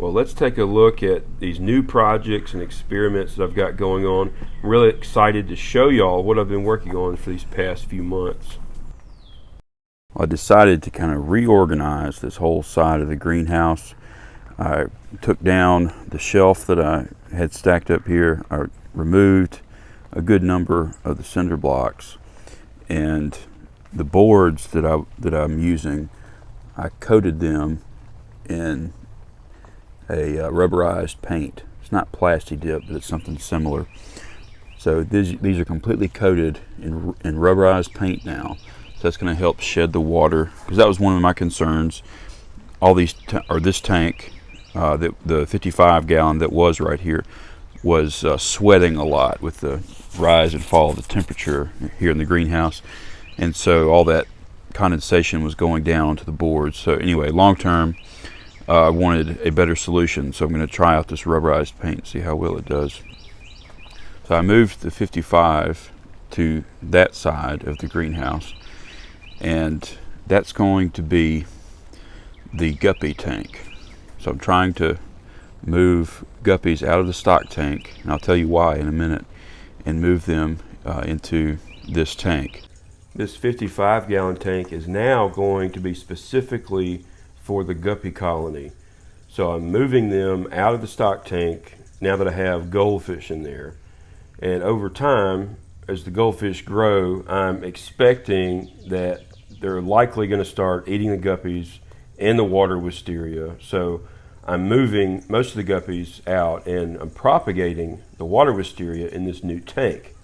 Well, let's take a look at these new projects and experiments that I've got going on. I'm really excited to show y'all what I've been working on for these past few months. I decided to kind of reorganize this whole side of the greenhouse. I took down the shelf that I had stacked up here. I removed a good number of the cinder blocks, and the boards that I'm using, I coated them in a rubberized paint. It's not Plasti Dip, but it's something similar. So these are completely coated in rubberized paint now. So that's going to help shed the water, because that was one of my concerns. All these this tank, the 55 gallon that was right here, was sweating a lot with the rise and fall of the temperature here in the greenhouse, and so all that condensation was going down onto the boards. So anyway, long term, I wanted a better solution, so I'm going to try out this rubberized paint and see how well it does. So I moved the 55 to that side of the greenhouse, and that's going to be the guppy tank. So I'm trying to move guppies out of the stock tank, and I'll tell you why in a minute, and move them into this tank. This 55 gallon tank is now going to be specifically for the guppy colony. So I'm moving them out of the stock tank now that I have goldfish in there. And over time, as the goldfish grow, I'm expecting that they're likely going to start eating the guppies and the water wisteria. So I'm moving most of the guppies out, and I'm propagating the water wisteria in this new tank.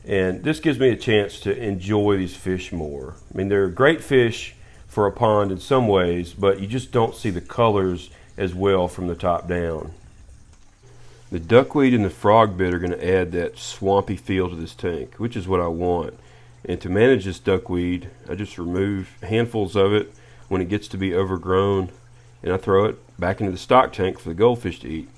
And this gives me a chance to enjoy these fish more. I mean, they're great fish for a pond in some ways, but you just don't see the colors as well from the top down. The duckweed and the frog bit are going to add that swampy feel to this tank, which is what I want. And to manage this duckweed, I just remove handfuls of it when it gets to be overgrown, and I throw it back into the stock tank for the goldfish to eat.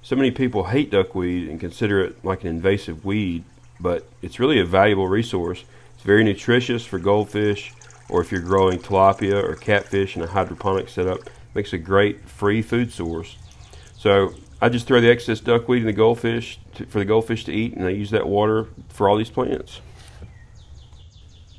So many people hate duckweed and consider it like an invasive weed, but it's really a valuable resource. It's very nutritious for goldfish, or if you're growing tilapia or catfish in a hydroponic setup, it makes a great free food source. So I just throw the excess duckweed in the goldfish for the goldfish to eat, and I use that water for all these plants.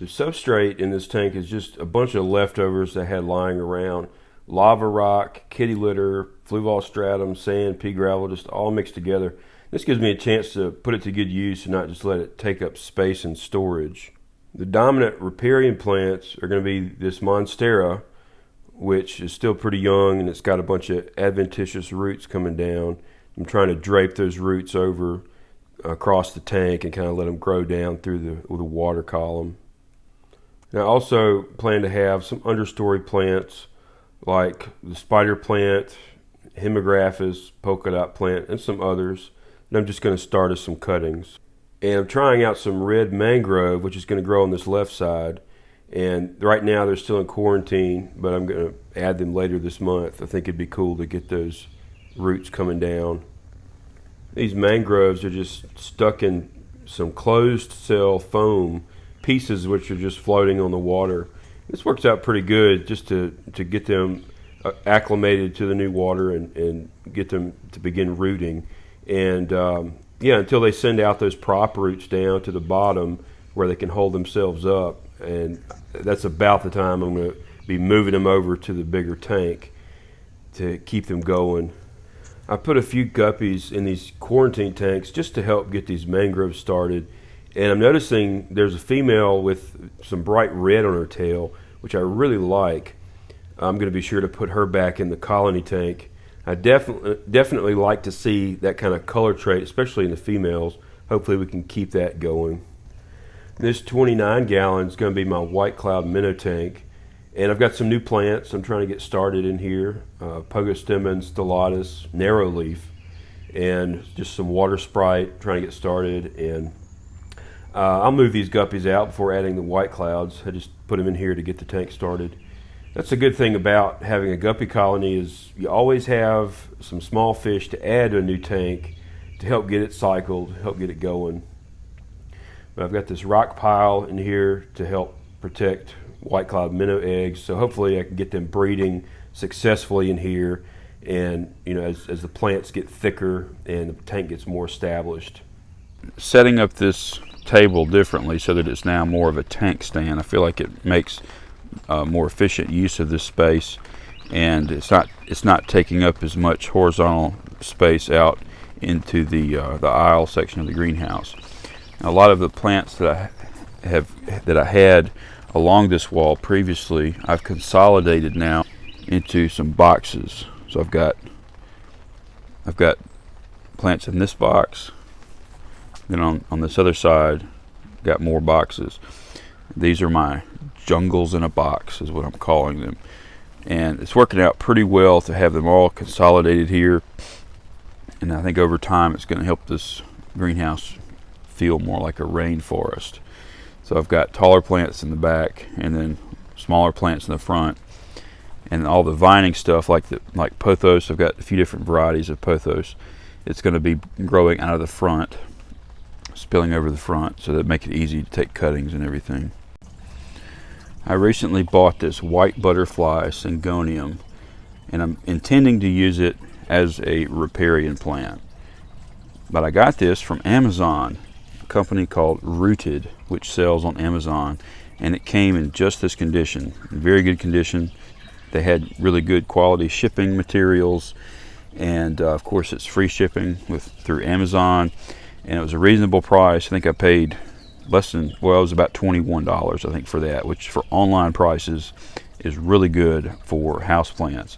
The substrate in this tank is just a bunch of leftovers I had lying around. Lava rock, kitty litter, fluval stratum, sand, pea gravel, just all mixed together. This gives me a chance to put it to good use and not just let it take up space in storage. The dominant riparian plants are going to be this monstera, which is still pretty young, and it's got a bunch of adventitious roots coming down. I'm trying to drape those roots over across the tank and kind of let them grow down through the water column. And I also plan to have some understory plants like the spider plant, Hemagraphis, polka dot plant, and some others. And I'm just going to start as some cuttings. And I'm trying out some red mangrove, which is going to grow on this left side. And right now they're still in quarantine, but I'm going to add them later this month. I think it'd be cool to get those roots coming down. These mangroves are just stuck in some closed cell foam pieces, which are just floating on the water. This works out pretty good just to get them acclimated to the new water and get them to begin rooting. And until they send out those prop roots down to the bottom where they can hold themselves up. And that's about the time I'm going to be moving them over to the bigger tank to keep them going. I put a few guppies in these quarantine tanks just to help get these mangroves started. And I'm noticing there's a female with some bright red on her tail, which I really like. I'm going to be sure to put her back in the colony tank. I definitely like to see that kind of color trait, especially in the females. Hopefully we can keep that going. This 29 gallon is going to be my white cloud minnow tank. And I've got some new plants I'm trying to get started in here. Pogostemon stellatus, narrow leaf, and just some water sprite, trying to get started. And I'll move these guppies out before adding the white clouds. I just put them in here to get the tank started. That's a good thing about having a guppy colony is you always have some small fish to add to a new tank to help get it cycled, help get it going. But I've got this rock pile in here to help protect white cloud minnow eggs, so hopefully I can get them breeding successfully in here. and as the plants get thicker and the tank gets more established. Setting up this table differently so that it's now more of a tank stand, I feel like it makes more efficient use of this space, and it's not taking up as much horizontal space out into the aisle section of the greenhouse. Now, a lot of the plants that I had along this wall previously, I've consolidated now into some boxes. So I've got plants in this box, then on this other side got more boxes. These are my jungles in a box is what I'm calling them, and it's working out pretty well to have them all consolidated here, and I think over time it's going to help this greenhouse feel more like a rainforest. So I've got taller plants in the back and then smaller plants in the front, and all the vining stuff like Pothos. I've got a few different varieties of Pothos. It's going to be growing out of the front, spilling over the front, so that make it easy to take cuttings and everything. I recently bought this white butterfly syngonium, and I'm intending to use it as a riparian plant. But I got this from Amazon, a company called Rooted, which sells on Amazon, and it came in just this condition, in very good condition. They had really good quality shipping materials, and of course it's free shipping through Amazon, and it was a reasonable price. I think I paid less than, well, it was about $21 I think for that, which for online prices is really good for houseplants.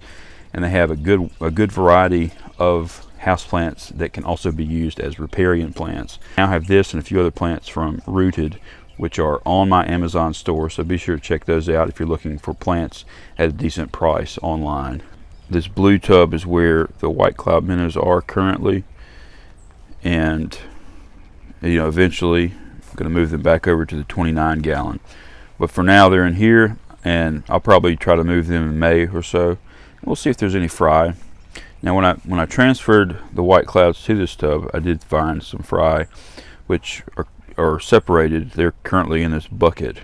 And they have a good variety of houseplants that can also be used as riparian plants. I now have this and a few other plants from Rooted, which are on my Amazon store, so be sure to check those out if you're looking for plants at a decent price online. This blue tub is where the white cloud minnows are currently, and eventually I'm going to move them back over to the 29 gallon. But for now they're in here, and I'll probably try to move them in May or so. We'll see if there's any fry. Now when I transferred the white clouds to this tub, I did find some fry which are separated. They're currently in this bucket.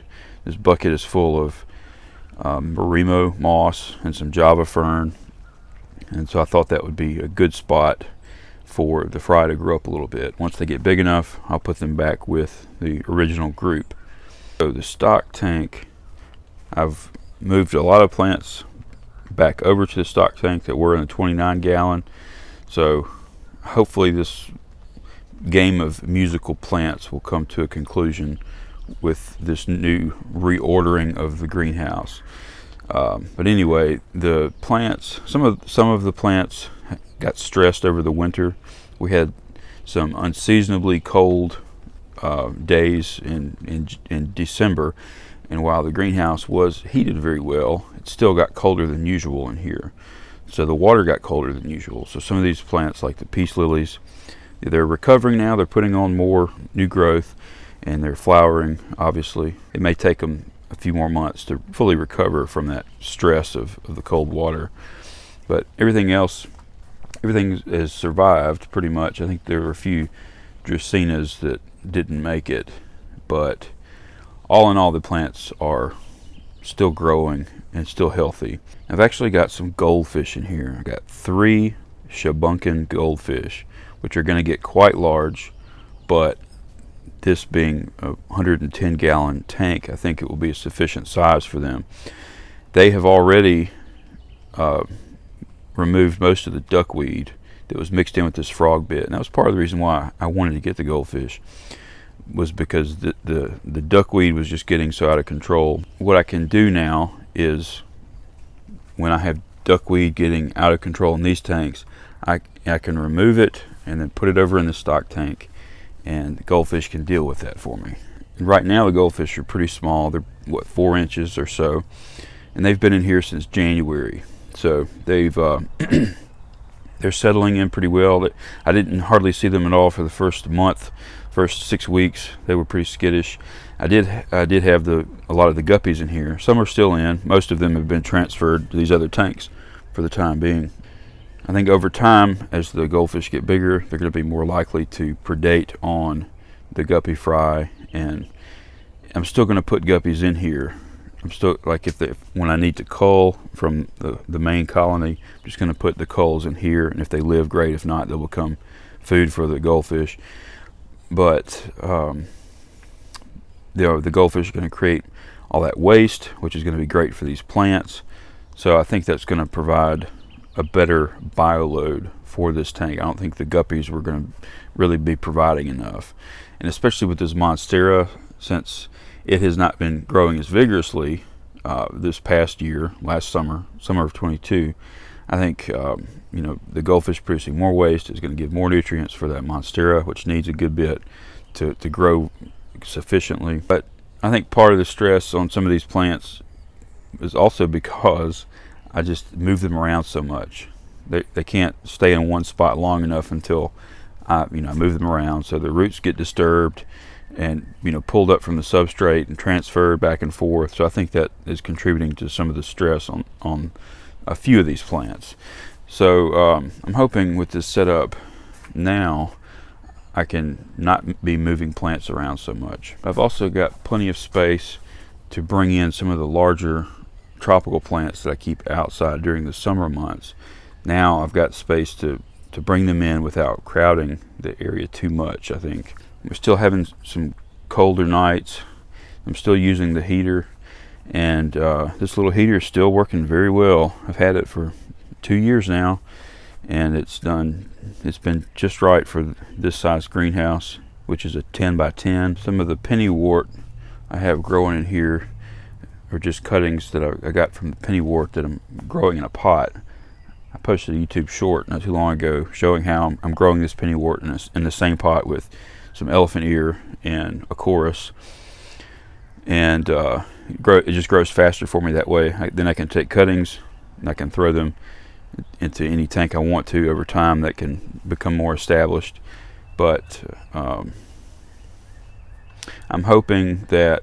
This bucket is full of Marimo moss and some Java fern, and so I thought that would be a good spot for the fry to grow up a little bit. Once they get big enough, I'll put them back with the original group. So the stock tank, I've moved a lot of plants back over to the stock tank that were in the 29 gallon. So hopefully this game of musical plants will come to a conclusion with this new reordering of the greenhouse. But anyway, the plants, some of the plants got stressed over the winter. We had some unseasonably cold days in December, and while the greenhouse was heated very well, it still got colder than usual in here. So the water got colder than usual. So some of these plants, like the peace lilies, they're recovering now. They're putting on more new growth, and they're flowering. Obviously, it may take them a few more months to fully recover from that stress of the cold water. But everything has survived pretty much. I think there were a few Dracaenas that didn't make it, but all in all, the plants are still growing and still healthy. I've actually got some goldfish in here. I got 3 Shabunkin goldfish, which are going to get quite large, but this being a 110 gallon tank, I think it will be a sufficient size for them. They have already removed most of the duckweed that was mixed in with this frog bit, and that was part of the reason why I wanted to get the goldfish, was because the duckweed was just getting so out of control. What I can do now is, when I have duckweed getting out of control in these tanks, I can remove it and then put it over in the stock tank, and the goldfish can deal with that for me. And right now the goldfish are pretty small. They're 4 inches or so, and they've been in here since January. So they've they're settling in pretty well. I didn't hardly see them at all for the first 6 weeks. They were pretty skittish. I did have a lot of the guppies in here. Some are still in. Most of them have been transferred to these other tanks for the time being. I think over time, as the goldfish get bigger, they're going to be more likely to predate on the guppy fry, and I'm still going to put guppies in here I'm still, like, when I need to cull from the main colony, I'm just going to put the culls in here, and if they live, great. If not, they'll become food for the goldfish. But the goldfish are going to create all that waste, which is going to be great for these plants. So I think that's going to provide a better bioload for this tank. I don't think the guppies were going to really be providing enough, and especially with this monstera, since it has not been growing as vigorously this past year, summer of 22. I think the goldfish producing more waste is going to give more nutrients for that monstera, which needs a good bit to grow sufficiently. But I think part of the stress on some of these plants is also because I just move them around so much. They can't stay in one spot long enough until I move them around, so the roots get disturbed and pulled up from the substrate and transferred back and forth. So I think that is contributing to some of the stress on a few of these plants. So I'm hoping with this setup now I can not be moving plants around so much. I've also got plenty of space to bring in some of the larger tropical plants that I keep outside during the summer months. Now I've got space to bring them in without crowding the area too much. I think we're still having some colder nights. I'm still using the heater, and this little heater is still working very well. I've had it for 2 years now, and it's been just right for this size greenhouse, which is a 10 by 10. Some of the pennywort I have growing in here are just cuttings that I got from the pennywort that I'm growing in a pot. I posted a YouTube short not too long ago showing how I'm growing this pennywort in the same pot with some elephant ear and a chorus, and it just grows faster for me that way. Then I can take cuttings and I can throw them into any tank I want to over time that can become more established. But I'm hoping that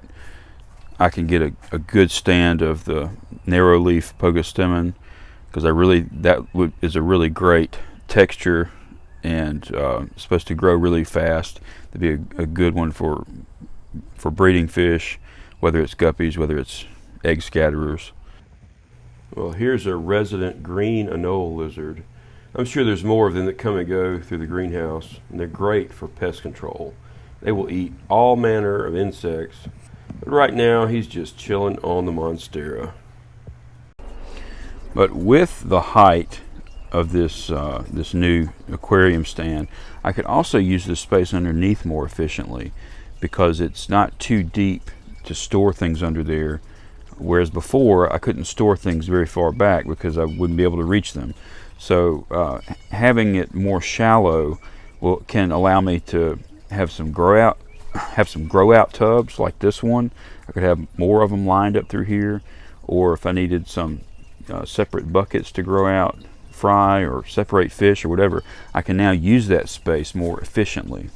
I can get a good stand of the narrow leaf pogostemon, because that is a really great texture and supposed to grow really fast. To be a good one for breeding fish, whether it's guppies, whether it's egg scatterers. Well, here's a resident green anole lizard. I'm sure there's more of them that come and go through the greenhouse, and they're great for pest control. They will eat all manner of insects, but right now he's just chilling on the monstera. But with the height of this new aquarium stand, I could also use the space underneath more efficiently, because it's not too deep to store things under there, whereas before I couldn't store things very far back because I wouldn't be able to reach them. So having it more shallow can allow me to have some grow out tubs like this one. I could have more of them lined up through here, or if I needed some separate buckets to grow out fry or separate fish or whatever, I can now use that space more efficiently.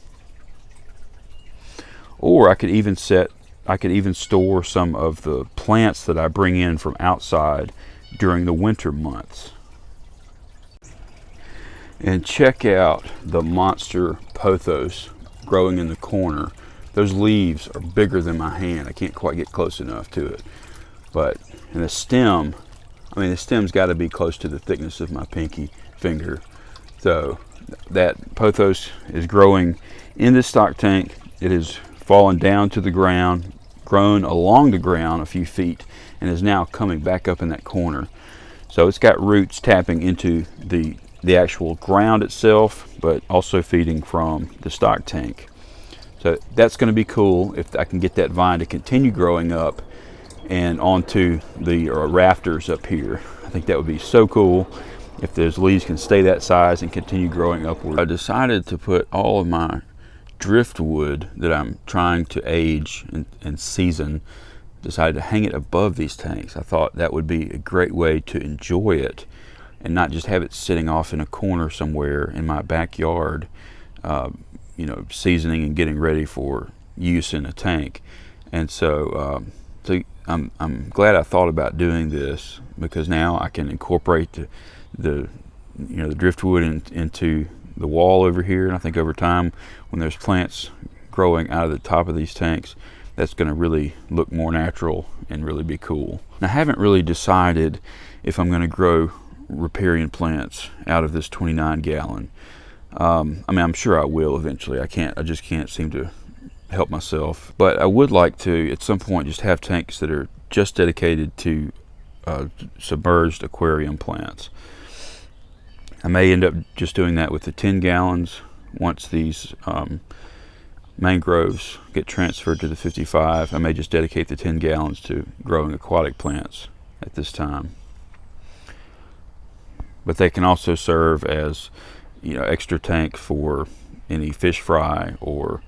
Or I could even store some of the plants that I bring in from outside during the winter months. And check out the monster pothos growing in the corner. Those leaves are bigger than my hand. I can't quite get close enough to it. And the stem's got to be close to the thickness of my pinky finger. So that pothos is growing in this stock tank. It has fallen down to the ground, grown along the ground a few feet, and is now coming back up in that corner. So it's got roots tapping into the actual ground itself, but also feeding from the stock tank. So that's going to be cool if I can get that vine to continue growing up and onto the rafters up here. I think that would be so cool if those leaves can stay that size and continue growing upward. I decided to put all of my driftwood that I'm trying to age and season, decided to hang it above these tanks. I thought that would be a great way to enjoy it and not just have it sitting off in a corner somewhere in my backyard, seasoning and getting ready for use in a tank. And so I'm glad I thought about doing this, because now I can incorporate the driftwood into the wall over here. And I think over time, when there's plants growing out of the top of these tanks, That's going to really look more natural and really be cool. Now, I haven't really decided if I'm going to grow riparian plants out of this 29 gallon. I mean, I'm sure I will eventually. I just can't seem to help myself. But I would like to, at some point, just have tanks that are just dedicated to submerged aquarium plants. I may end up just doing that with the 10 gallons once these mangroves get transferred to the 55. I may just dedicate the 10 gallons to growing aquatic plants at this time. But they can also serve as, extra tank for any fish fry or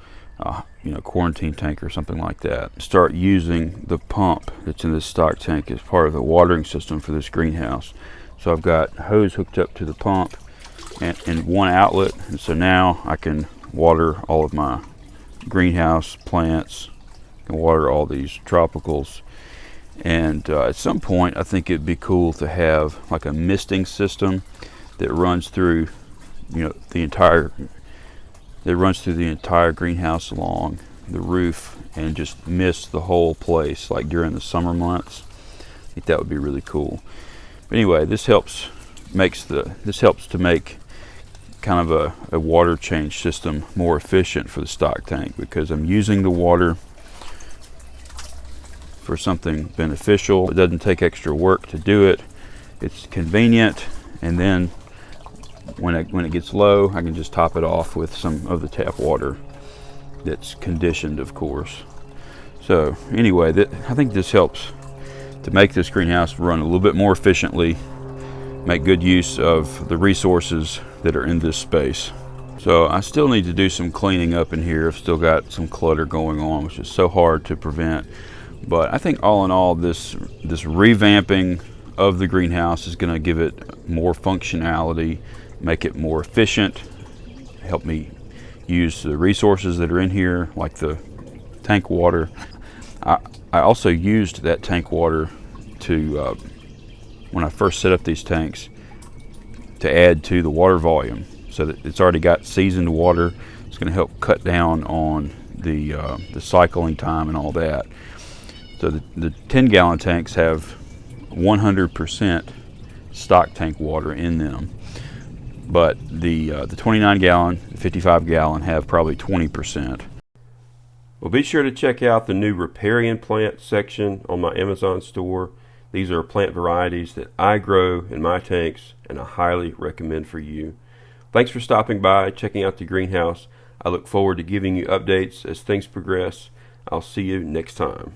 quarantine tank or something like that. Start using the pump that's in this stock tank as part of the watering system for this greenhouse. So I've got hose hooked up to the pump and one outlet, and so now I can water all of my greenhouse plants, I can water all these tropicals. And at some point I think it'd be cool to have like a misting system that runs through the entire greenhouse along the roof and just mist the whole place like during the summer months. I think that would be really cool. But anyway, this helps to make kind of a water change system more efficient for the stock tank, because I'm using the water for something beneficial. It doesn't take extra work to do it. It's convenient, and then when it gets low, I can just top it off with some of the tap water that's conditioned, of course. So anyway, I think this helps to make this greenhouse run a little bit more efficiently, make good use of the resources that are in this space. So I still need to do some cleaning up in here. I've still got some clutter going on, which is so hard to prevent. But I think all in all, this revamping of the greenhouse is going to give it more functionality, make it more efficient, help me use the resources that are in here, like the tank water. I also used that tank water to, when I first set up these tanks, to add to the water volume, so that it's already got seasoned water. It's going to help cut down on the cycling time and all that. So the 10 gallon tanks have 100% stock tank water in them, but the 29 gallon, 55 gallon have probably 20%. Well, be sure to check out the new Riparian plant section on my Amazon store. These are plant varieties that I grow in my tanks and I highly recommend for you. Thanks for stopping by, checking out the greenhouse. I look forward to giving you updates as things progress. I'll see you next time.